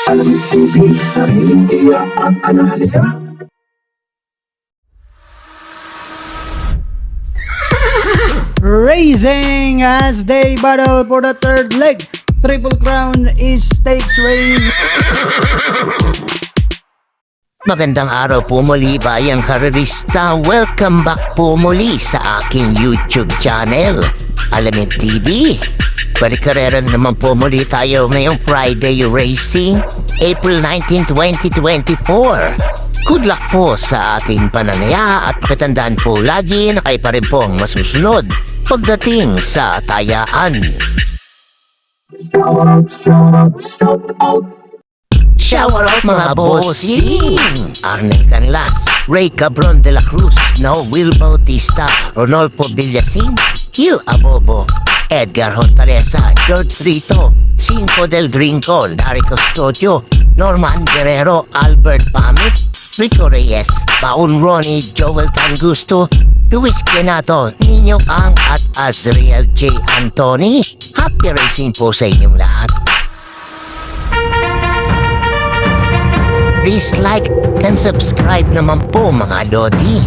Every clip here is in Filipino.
Alamin TV, sariling tiyak at analisa. Racing as they battle for the third leg. Triple Crown is stakes race. Magandang araw po muli bayang karerista. Welcome back po muli sa aking YouTube channel, Alamin TV. Balikarera naman po muli tayo ngayong Friday Racing, April 19, 2024. Good luck po sa ating pananaya at patandaan po lagi na kayo pa rin po ang masusunod pagdating sa tayaan. Shout out mga bossing! Arnel Canlas, Ray Cabron de la Cruz, Noel Will Bautista, Ronaldo Villasin, Gil Abobo, Edgar Hontalesa, George Rito, Cinco del Rincon, Dari Custodio, Norman Guerrero, Albert Pamit, Rico Reyes, Baun Ronnie, Joel Tangusto, Luis Quenato, Nino Ang at Azriel J. Antony. Happy racing po sa inyong lahat. Please like and subscribe naman po mga lodi.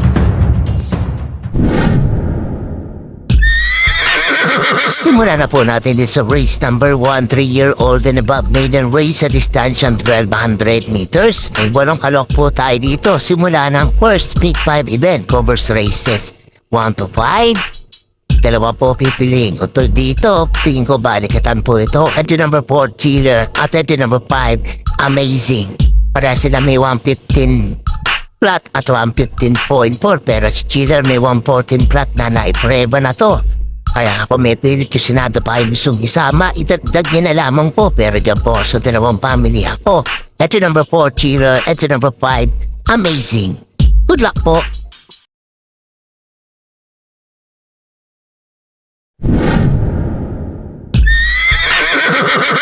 Simulan na po natin din sa race number 1, 3-year-old and above maiden race sa distansya 1200 meters. May 8 kalok po tayo dito. Simula ng first Peak 5 event covers races 1 to 5. Dalawa po pipiliin utol dito. Tingin ko balikatan po ito. Entry number 4, Chiller, at entry number 5, Amazing. Para sila may 115 flat at 115.4, pero si Chiller may 114 flat na naipreba na to. Kaya ako may pilit yung Senado pa yung gustong isama, itagdag niya na lamang po, pero dyan po sa dalawang family ako. Entry number 4, Chiller, entry number 5, Amazing. Good luck po.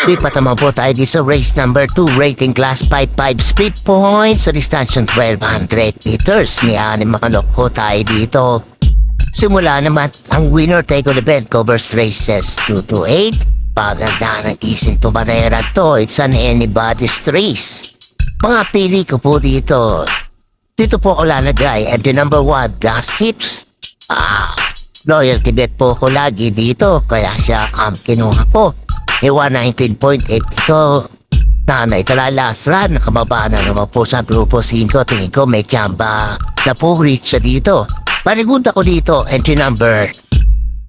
Lipat naman po tayo dito sa race number 2, rating class 5-5 split points sa distansya 1200 meters. May 6 makalok po tayo dito. Simula naman ang winner take all event covers races 2 to 8. Paganda ng ising tumanera to, it's an anybody's race. Mga pili ko po dito. Dito po ko lalagay entry number 1, Gossips. Loyalty bet po ko lagi dito, kaya siya ang kinuha ko. May 119.8 ito. Nanay last run, nakababa na naman po sa grupo 5. Tingin ko may tsamba na po reach siya dito. Panigunda ko dito, entry number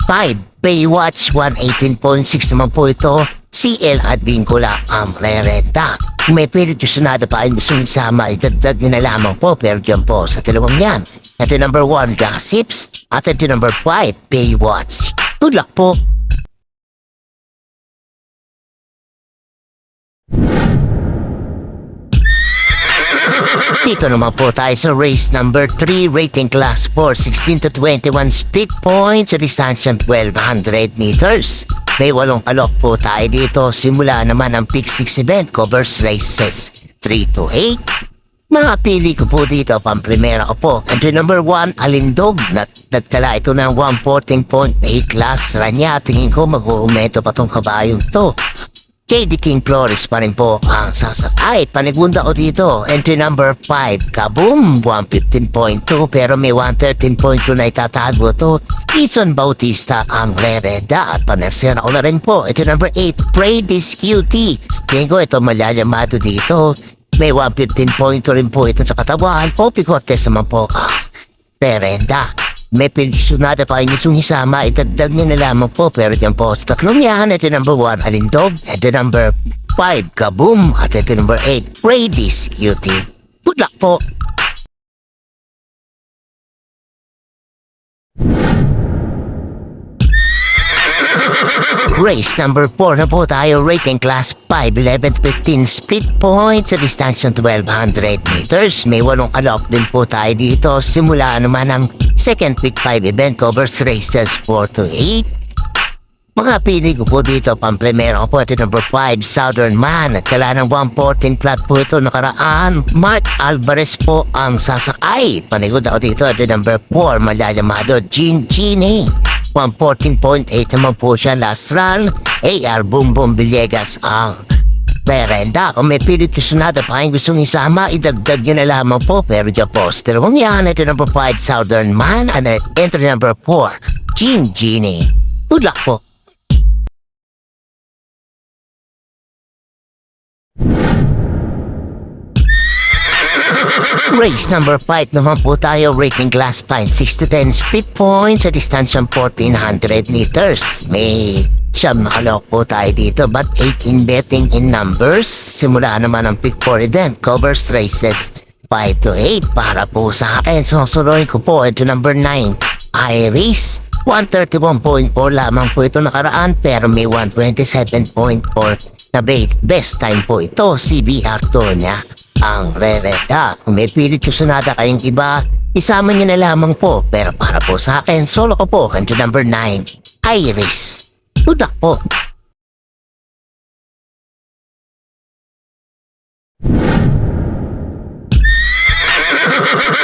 5, Baywatch, 118.6 naman po ito. CL at Vincula ang re-renta. Kung may pilit yung sunada pa ay gusto isama, itagdag nyo na lamang po, pero dyan po sa dalawang yan. Entry number 1, Gossips, at entry number 5, Baywatch. Good luck po. Dito naman po tayo sa race number 3, rating class 4, 16 to 21 speed points sa distansya 1200 meters. May 8 kalok po tayo dito. Simula naman ang Peak 6 event covers races 3 to 8. Mga pili ko po dito, pamprimera ko po. Entry number 1, Alindog. Nagtala ito ng 114.8 class ranya. Tingin ko mag-uumeto pa tong kabayong to. JD King Flores pa rin po ang sasakay. Panigunda ko dito, entry number 5, Kaboom, 115.2, pero may 113.2 na itatago to. Ethan Bautista ang re-reda at panersera ko na rin po. Entry number 8, Pray This Cutie. Tingin ko ito malyayamado dito. May 115.2 rin po ito sa katawan. Poppy Cortez naman po re-reda. May pilisunada pa yung isang isama, itagdag niyo na lamang po, pero dyan po sa tatlong yan, ito number 1, Alindog, ito number 5, Kaboom, at ito number 8, Pray This Cutie. Good luck po. Race number 4 na po tayo, rating class 5, 11 to 15 speed points sa distansya 1200 meters. May 8 kalok din po tayo dito. Simula naman ang second Peak 5 event covers races 4 to 8. Mga pili ko po dito, pamprimera ko po ito number 5, Southern Man. At kala ng 114 flat po ito nakaraan. Mark Alvarez po ang sasakay. Panigod ako dito, ito number 4, Malalamado, Gene Genie. 114.8 naman po siya last run. AR Boom Boom Villegas ang Merenda, kung may pilit kasunada pa kayong gustong isama, idagdag nyo na lamang po. Pero dyan po, sa dalawang yan, ito number 5, Southern Man, and entry number 4, Genie. Good luck po. Race number 5 naman po tayo, rating class 5, 6 to 10 speed points sa distansyang 1400 meters. May siyam na kalok po tayo dito, but 18 betting in numbers. Simula naman ang pick 4 event, covers races 5 to 8 para po sa akin. Susuloyin ko po ito number 9, Iris. 131.4 lamang po ito nakaraan, pero may 127.4 na best time po ito. CBR to niya ang re-reda. Kung may pilit kusunada kayong iba, isama niyo na lamang po. Pero para po sa akin, solo ko po kanto number 9, Iris. Good luck po.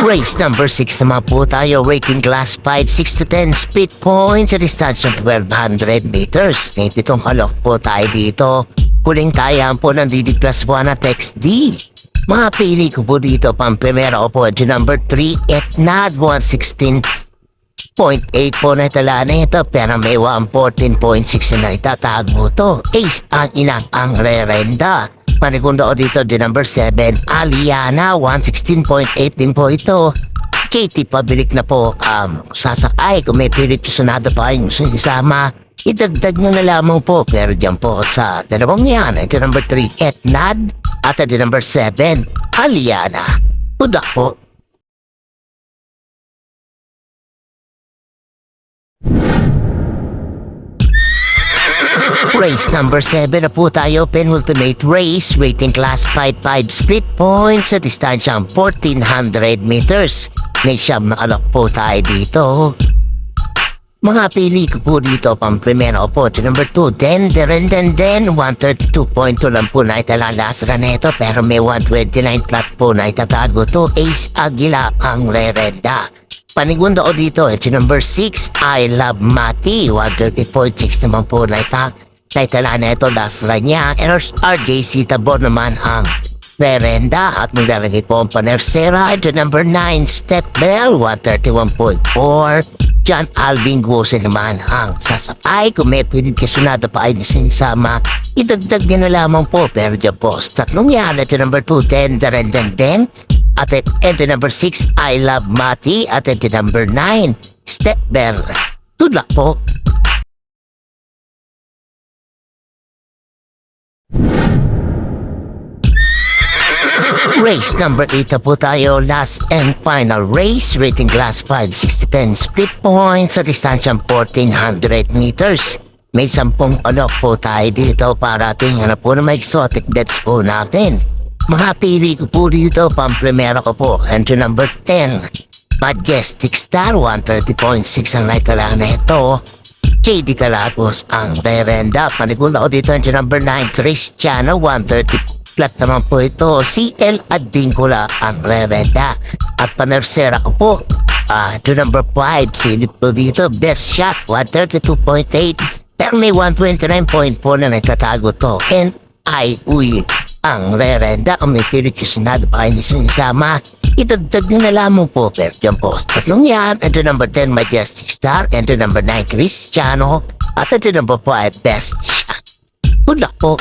Race number 6 naman po tayo, rating class 5, 6 to 10 speed points sa distansyang 1200 meters. May 7 kalok po tayo dito. Huling tayaan po ng DD plus 1 at XD. Mga pili ko po dito, pang primera ko po ito number 3, Etnad. 116.8 po na itala na ito, pero may 114.6 na itatago to. Ace ang inang ang re-renda. Panigunda ko dito di number 7, Aliana. 116.8 din po ito. Katie, pabilik na po sasakay. Kung may pilit sunado pa yung isama, idagdag nyo na lamang po. Pero dyan po sa dalawang yan, ito number 3, Etnad, at ito number 7, Aliana. Good luck po. Race number 7 na po tayo, penultimate race, rating class 5-5 split points sa distansyang 1400 meters. May siyam na kalok po tayo dito. Mga pili ko po dito, pang primera ko po, to number 2, Den, 132.2 lang po na italalasra neto, pero may 129 flat po na itatago to. Ace Aguila ang re-renda. Panigunda ko dito, ito number 6, I Love Mati. 130.6 naman po na itala na ito, lasra niya. And RJC Tabor naman ang re-renda. At maglalagay po ang panersera, ito number 9, Step Bell. 131.4. John Alvin Gose naman ang sasakay. Kung may pilit kasunada pa ay sama, idagdag niya na lamang po. Pero dyan po, tatlong yan, ito number 2, Den. At ito number 6, I Love Mati. At ito number 9, Step Bell. Good luck po. Race number 8 na po tayo, last and final race, rating class 5, 6 to 10 split points sa distansyang 1400 meters. May 10 alok po tayo dito para tingnan na po na may exotic bets po natin. Mga pili ko po dito, pang primera ko po, enter number 10, Majestic Star. 130.6 ang naitala na ito. JD Calagos ang re-renda. Panigula ko dito, enter number 9, Cristiano. 130 flat naman po ito. CL Advincula ang re-renda. At panersera ko po, ito number 5, silip po dito, Best Shot. 132.8, pero may 129.4 na nagtatago to. And ang re-renda. Kung may pilit kasunado pa kayo isama, idagdag nyo na lamang po. Pero dyan po, tatlong yan. Ito number 10, Majestic Star. Ito number 9, Cristiano. At ito number 5, Best Shot. Good luck po.